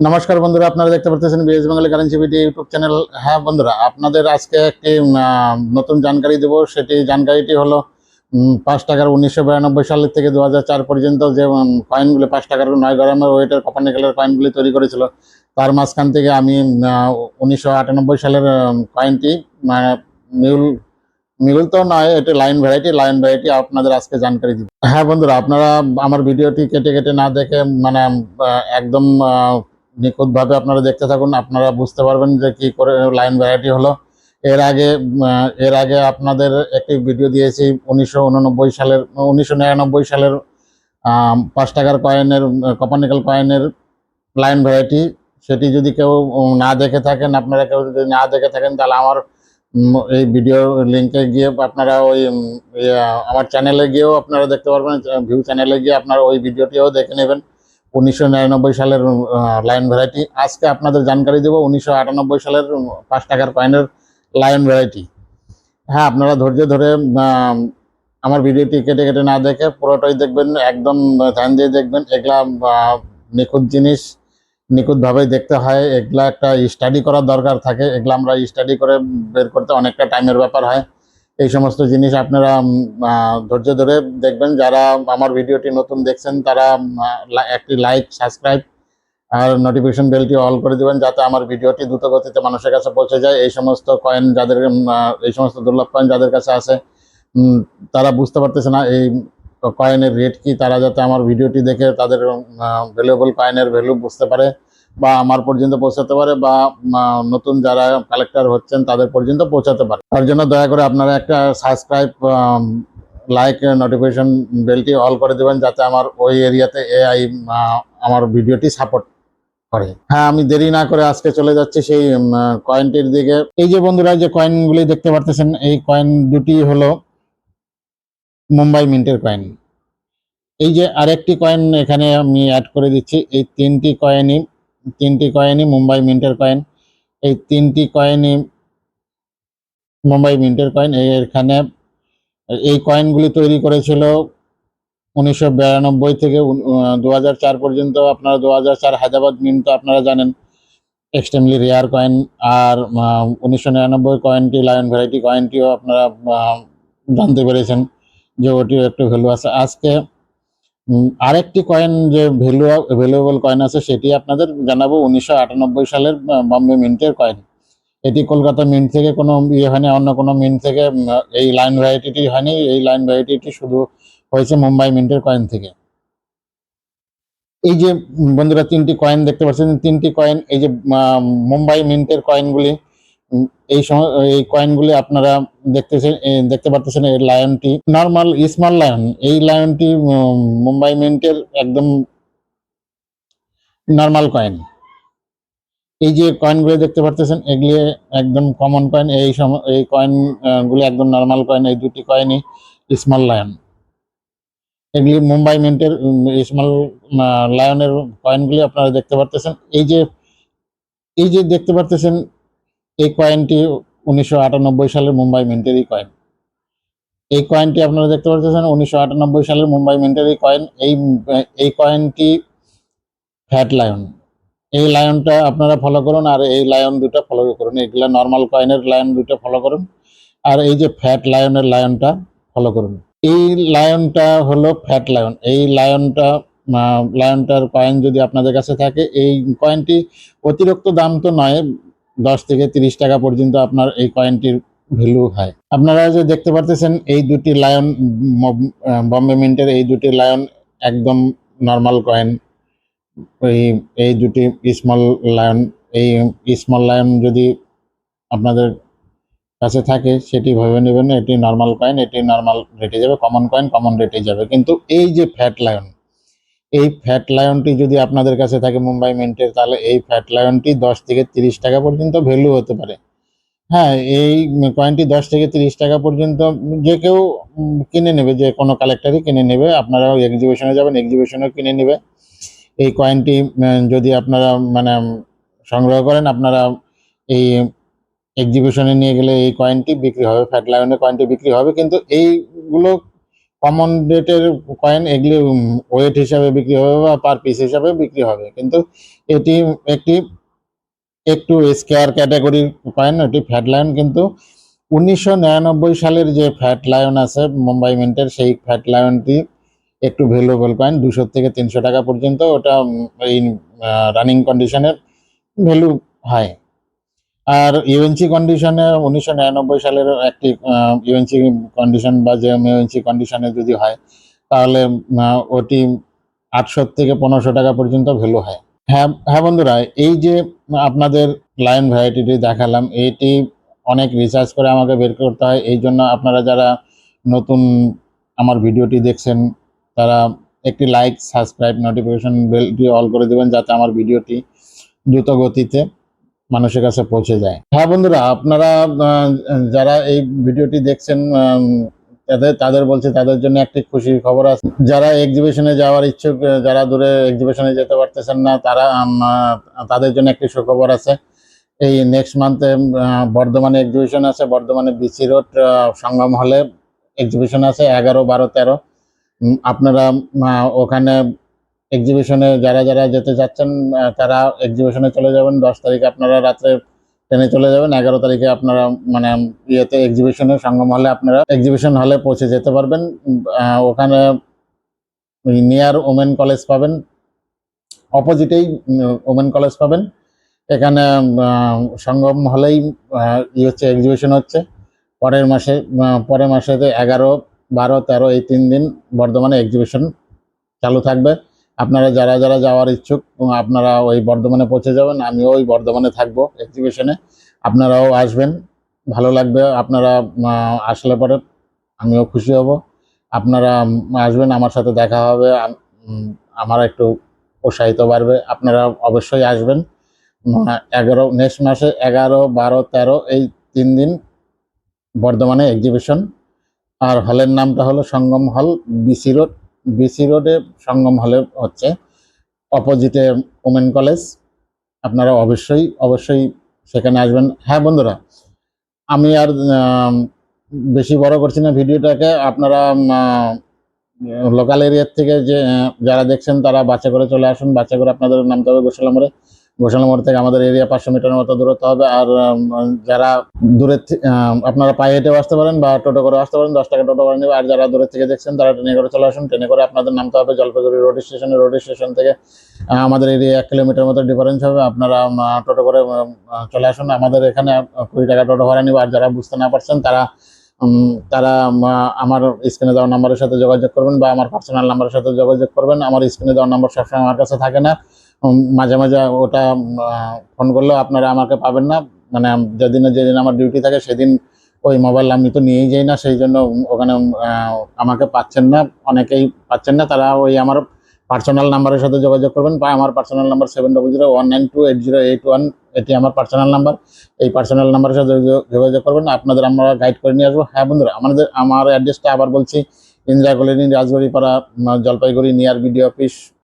নমস্কার বন্ধুরা, আপনারা দেখতে পাচ্ছেন BS Bengali currency video YouTube channel. হ্যাঁ বন্ধুরা, আপনাদের আজকে একটি নতুন জানকারি দেব। সেটি জানকারিটি হলো 5 টাকার 1992 সালের থেকে 2004 পর্যন্ত যে কয়েনগুলি 5 টাকার 9 গ্রামের ওয়েটের কপার নিকেলের কয়েনগুলি তৈরি করেছিল, তার মাঝখান থেকে আমি 1998 সালের কয়েনটি মিউল মিউল তো নয়, এটি লাইন ভ্যারাইটি আপনাদের আজকে জানকারি দিব। হ্যাঁ বন্ধুরা, আপনারা আমার ভিডিওটি কেটে কেটে না দেখে একদম নিখুঁতভাবে আপনারা দেখতে থাকুন। আপনারা বুঝতে পারবেন যে কি করে লাইন ভ্যারাইটি হলো। এর আগে আপনাদের একটি ভিডিও দিয়েছি 1999 সালের 5 টাকার কয়েনের কপার নিকেল কয়েনের লাইন ভ্যারাইটি। সেটি যদি কেউ না দেখে থাকেন, আপনারা কেউ যদি না দেখে থাকেন, তাহলে আমার এই ভিডিও লিঙ্কে গিয়ে আপনারা আমার চ্যানেলে গিয়েও আপনারা দেখতে পারবেন। ভিউ চ্যানেলে গিয়ে আপনারা ওই ভিডিওটিও দেখে নেবেন। 1999 সালের লাইন ভ্যারাইটি। আজকে আপনাদের জানকারি দেব 1998 সালের 5 টাকার কয়েনের লাইন ভ্যারাইটি। হ্যাঁ, আপনারা ধৈর্য ধরে আমার ভিডিওটি কেটে কেটে না দেখে পুরোটাই দেখবেন, একদম ধ্যান দিয়ে দেখবেন। এগুলা নিখুঁত জিনিস, নিখুঁতভাবেই দেখতে হয়। এগুলা একটা স্টাডি করার দরকার থাকে। এগুলো আমরা স্টাডি করে বের করতে অনেকটা টাইমের ব্যাপার হয়। এই সমস্ত জিনিস আপনারা ধৈর্য ধরে দেখবেন। যারা আমার ভিডিওটি নতুন দেখছেন, তারা একটি লাইক, সাবস্ক্রাইব আর নোটিফিকেশন বেলটি অল করে দেবেন, যাতে আমার ভিডিওটি দ্রুত গতিতে মানুষের কাছে পৌঁছে যায়। এই সমস্ত কয়েন যাদের এই সমস্ত দুর্লভ কয়েন যাদের কাছে আছে, তারা বুঝতে পারতেছে না এই কয়েনের রেট কি, তারা যাতে আমার ভিডিওটি দেখে তাদের ভ্যালুয়েবল কয়েনের ভ্যালু বুঝতে পারে বা আমার পর্যন্ত পৌঁছাতে পারে, বা নতুন যারা কালেক্টর হচ্ছেন তাদের পর্যন্ত পৌঁছাতে পারে। তার জন্য দয়া করে আপনারা একটা সাবস্ক্রাইব, লাইক, নোটিফিকেশন বেলটি অল করে দেবেন, যাতে আমার ওই এরিয়াতে এআই আমার ভিডিওটি সাপোর্ট করে। হ্যাঁ, আমি দেরি না করে আজকে চলে যাচ্ছি সেই কয়েনটির দিকে। এই যে বন্ধুরা, যে কয়েনগুলি দেখতে পারতেছেন, এই কয়েন দুটি হলো মুম্বাই মিন্টের কয়েন। এই যে আরেকটি কয়েন এখানে আমি অ্যাড করে দিচ্ছি। এই তিনটি কয়েনই মুম্বাই মিন্টের কয়েন। এই তিনটি কয়েনই মুম্বাই মিন্টের কয়েন। এখানে এই কয়েনগুলি তৈরি করেছিল 1992 থেকে 2004 পর্যন্ত। আপনারা 2004 হায়দ্রাবাদ মিন্ট তো আপনারা জানেন, এক্সট্রিমলি রেয়ার কয়েন। আর 1999 কয়েনটি, লায়ন ভ্যারাইটি কয়েনটিও আপনারা জানতে পেরেছেন যে ওটিও একটু ভ্যালু আছে। আজকে আরেকটি কয়েন যে ভ্যালুয়েবল কয়েন আছে, সেটি আপনাদের জানাবো। 1998 সালের বম্বে মিন্টের কয়েন। এটি কলকাতা মিন্ট থেকে কোনো হয়নি, অন্য কোনো মিন্ট থেকে এই লাইন ভ্যারাইটিটি হয়নি। এই লাইন ভ্যারাইটিটি শুধু হয়েছে মুম্বাই মিন্টের কয়েন থেকে। এই যে বন্ধুরা তিনটি কয়েন দেখতে পাচ্ছেন, তিনটি কয়েন, এই যে মুম্বাই মিন্টের কয়েনগুলি, এই কয়েনগুলি আপনারা দেখতে পাচ্ছেন। এই লায়নটি নর্মাল স্মল লায়ন। এই লায়নটি মুম্বাই মিন্টের একদম নর্মাল কয়েন। এই যে কয়েনগুলি দেখতে পাচ্ছেন, এগুলি একদম কমন কয়েন। এই কয়েনগুলি একদম নর্মাল কয়েন। এই দুটি কয়েনই স্মল লায়ন। এগুলি মুম্বাই মিন্টের স্মল লায়নের কয়েনগুলি আপনারা দেখতে পাচ্ছেন। এই যে দেখতে পাচ্ছেন, এই কয়েনটি 1998 সালের মুম্বাই মিন্টেরই কয়েন। এই কয়েনটি আপনারা দেখতে পাচ্ছেন 1998 সালের মুম্বাই মিন্টেরই কয়েন। এই কয়েনটি ফ্যাট লায়ন। এই লায়নটা আপনারা ফলো করুন, আর এই লায়ন দুটো ফলো করুন। এগুলা নর্মাল কয়েনের লায়ন দুটো ফলো করুন, আর এই যে ফ্যাট লায়নের লায়নটা ফলো করুন। এই লায়নটা হলো ফ্যাট লায়ন। এই লায়নটার কয়েন যদি আপনাদের কাছে থাকে, এই কয়েনটি অতিরিক্ত দাম তো নয়, 10 থেকে 30 টাকা পর্যন্ত আপনার এই কয়েনটির ভ্যালু হয়। আপনারা যে দেখতে পারতেছেন, এই দুটি লায়ন বম্বে মিন্টের, এই দুটি লায়ন একদম নর্মাল কয়েন। এই দুটি স্মল লায়ন। এই স্মল লায়ন যদি আপনাদের কাছে থাকে, সেটি ভেবে নেবেন এটি নর্মাল কয়েন, এটি নর্মাল রেটে যাবে। কমন কয়েন কমন রেটে যাবে। কিন্তু এই যে ফ্যাট লায়ন, এই ফ্যাট লায়নটি যদি আপনাদের কাছে থাকে মুম্বাই মিন্টের, তাহলে এই ফ্যাট লায়নটি 10 থেকে 30 টাকা পর্যন্ত ভ্যালু হতে পারে। হ্যাঁ, এই কয়েনটি 10 থেকে 30 টাকা পর্যন্ত যে কেউ কিনে নেবে, যে কোনো কালেক্টরই কিনে নেবে। আপনারাও এক্সিবিশনে যাবেন, এক্সিবিশনেও কিনে নেবে। এই কয়েনটি যদি আপনারা সংগ্রহ করেন, আপনারা এই এক্সিবিশনে নিয়ে গেলে এই কয়েনটি বিক্রি হবে, ফ্যাট লায়নের কয়েনটি বিক্রি হবে। কিন্তু এইগুলো কমন রেটের কয়েন এগুলি ওয়েট হিসাবে বিক্রি হবে বা পার পিস হিসাবে বিক্রি হবে, কিন্তু এটি একটি একটু স্কেয়ার ক্যাটাগরির কয়েন, এটি ফ্যাট লায়ন। কিন্তু 1999 সালের যে ফ্যাট লায়ন আছে মুম্বাই মিন্টের, সেই ফ্যাট লায়নটি একটু ভ্যালুয়েবল কয়েন, 200 থেকে 300 টাকা পর্যন্ত ওটা এই রানিং কন্ডিশনের ভ্যালু হয়। আর ইউএনসি কন্ডিশনে 1999 সালের একটি ইউএনসি কন্ডিশন বা জেএমইউএনসি কন্ডিশনে যদি হয় তাহলে ওটি 800 থেকে 1500 টাকা পর্যন্ত ভ্যালু হয়। হ্যাঁ হ্যাঁ বন্ধুরা, এই যে আপনাদের লায়ন ভ্যারাইটিটি দেখালাম, এটি অনেক রিসার্চ করে আমাকে বের করতে হয়। এই জন্য আপনারা যারা নতুন আমার ভিডিওটি দেখছেন তারা একটি লাইক, সাবস্ক্রাইব, নোটিফিকেশন বেলটি অল করে দেবেন, যাতে আমার ভিডিওটি দ্রুত গতিতে মানুষের কাছে পৌঁছে যায়। হ্যাঁ বন্ধুরা, আপনারা যারা এই ভিডিওটি দেখছেন তাদের বলছি, তাদের জন্য একটি খুশির খবর আছে। যারা এক্সিবিশনে যাওয়ার ইচ্ছুক, যারা দূরে এক্সিবিশনে যেতে পারতেছেন না, তারা তাদের জন্য একটি সুখবর আছে। এই নেক্সট মান্থে বর্ধমানে এক্সিবিশন আছে, বর্ধমানে বিসি রোড সঙ্গম হলে এক্সিবিশন আছে 11, 12, 13। আপনারা ওখানে এক্সিবিশনে যারা যারা যেতে চাচ্ছেন তারা এক্সিবিশনে চলে যাবেন। 10 তারিখে আপনারা রাত্রে ট্রেনে চলে যাবেন, 11 তারিখে আপনারা মানে ইয়েতে এক্সিবিশনের সঙ্গম হলে আপনারা এক্সিবিশন হলে পৌঁছে যেতে পারবেন। ওখানে নিয়ার ওমেন কলেজ পাবেন, অপোজিটেই ওমেন কলেজ পাবেন। এখানে সঙ্গম হলেই হচ্ছে এক্সিবিশন হচ্ছে। পরের মাসেতে 11, 12, 13 এই 3 দিন বর্ধমানে এক্সিবিশন চালু থাকবে। আপনারা যারা যারা যাওয়ার ইচ্ছুক আপনারা ওই বর্ধমানে পৌঁছে যাবেন। আমিও ওই বর্ধমানে থাকবো এক্সিবিশনে, আপনারাও আসবেন, ভালো লাগবে। আপনারা আসলে পরে আমিও খুশি হব। আপনারা আসবেন, আমার সাথে দেখা হবে, আমার একটু উৎসাহিত বাড়বে। আপনারা অবশ্যই আসবেন। 11 নেক্সট মাসে 11, 12, 13 এই 3 দিন বর্ধমানে এক্সিবিশন। আর হলের নামটা হলো সঙ্গম হল, বিসি রোড। বিসি রোডে সঙ্গম হলে হচ্ছে, অপোজিটে ওমেন কলেজ। আপনারা অবশ্যই অবশ্যই সেখানে আসবেন। হ্যাঁ বন্ধুরা, আমি আর বেশি বড় করছি না ভিডিওটাকে। আপনারা লোকাল এরিয়ার থেকে যে যারা দেখছেন তারা বাসে করে চলে আসুন। বাসে করে আপনাদের নামতে হবে গোশালা মোড়ে। গোশালা মোড় থেকে আমাদের এরিয়া 500 মিটারের মতো দূরত্ব হবে। আর যারা দূরের আপনারা পায়ে হেঁটেও আসতে পারেন বা টোটো করে আসতে পারেন, 10 টাকা টোটো করে নেবে। আর যারা দূরের থেকে দেখছেন তারা ট্রেনে করে চলে আসুন। ট্রেনে করে আপনাদের নামতে হবে জলপাইগুড়ি রোড স্টেশনে। রোড স্টেশন থেকে আমাদের এরিয়া 1 কিলোমিটার মতো ডিফারেন্স হবে। আপনারা টোটো করে চলে আসুন। আমাদের এখানে 20 টাকা টোটো ভাড়া নেবে। আর যারা বুঝতে না পারছেন তারা তারা আমার স্ক্রিনে দেওয়া নাম্বারের সাথে যোগাযোগ করবেন বা আমার পার্সোনাল নাম্বারের সাথে যোগাযোগ করবেন। আমার স্ক্রিনে দেওয়া নাম্বার সবসময় আমার কাছে থাকে না, মাঝে মাঝে ওটা ফোন করলেও আপনারা আমাকে পাবেন না। মানে যেদিন আমার ডিউটি থাকে সেদিন ওই মোবাইল আমি তো নিয়েই যাই না, সেই জন্য ওখানে আমাকে পাচ্ছেন না, অনেকেই পাচ্ছেন না। তারা ওই আমার পার্সোনাল নাম্বারের সাথে যোগাযোগ করবেন বা আমার পার্সোনাল নাম্বার 7001928081, এটি আমার পার্সোনাল নাম্বার। এই পার্সোনাল নাম্বারের সাথে যোগাযোগ করবেন, আপনাদের আমরা গাইড করে নিয়ে আসবো। হ্যাঁ বন্ধুরা, আমার অ্যাড্রেসটা আবার বলছি, Indira colony, Rajbaripara, Jalpaiguri, near BDO office,